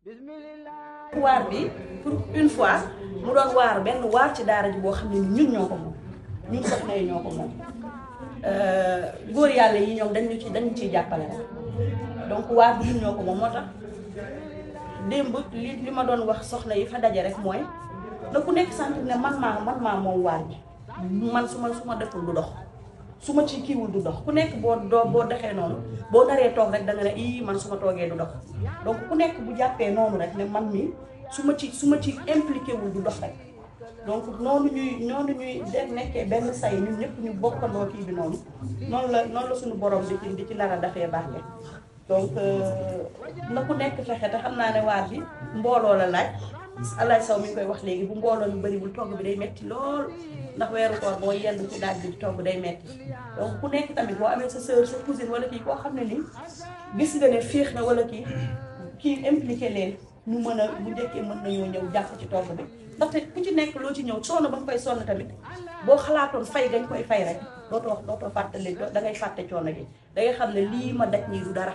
waar bi pour une fois mu doon waar benn waar ci daara ji boo xam ne ñun ñoo ko moom ñun soxna yi ñoo ko moom góor yàlla yi ñoom dañu ciy jàppale rek donc waar bi ñun ñoo ko moom moo tax démb li ma doon wax soxna yi fa daje rek mooy na ku nekk sant ne man maa moom waar bi man su ma deful du dox su ma ci kiiwul du dox ku nekk boo dexee noonu boo naree toog rek da nga ne man su ma toogee du dox donc ku nekk bu jàppee noonu rek ne man mi su ma ci impliqué wul du dox rek donc noonu ñuy def nekkee benn say ñun ñëpp ñu bokkandoo kii bi noonu la suñu borom di ci nar a dafee baaxee donc na ku nekk fexe te xam naa ne waar bi mbooloo la laaj Alaay Saw mi ngi koy wax léegi bu mbooloo ñu bëriwul togg bi day metti lool ndax weeru koor boo yenn ci daaj bi di togg day metti donc ku nekk tamit boo amee sa sœur sa cousine wala kii koo xam ne ni gis nga ne féex na wala kii impliqué leen ñu mën a bu njëkkee mën nañoo ñëw jàpp ci togg bi ndaxte ku ci nekk loo ci ñëw sonn ba nga koy sonn tamit boo xalaatoon fay gañ koy fay rek dootoo fàttali da ngay fàtte coono gi da ngay xam ne lii ma daj nii du dara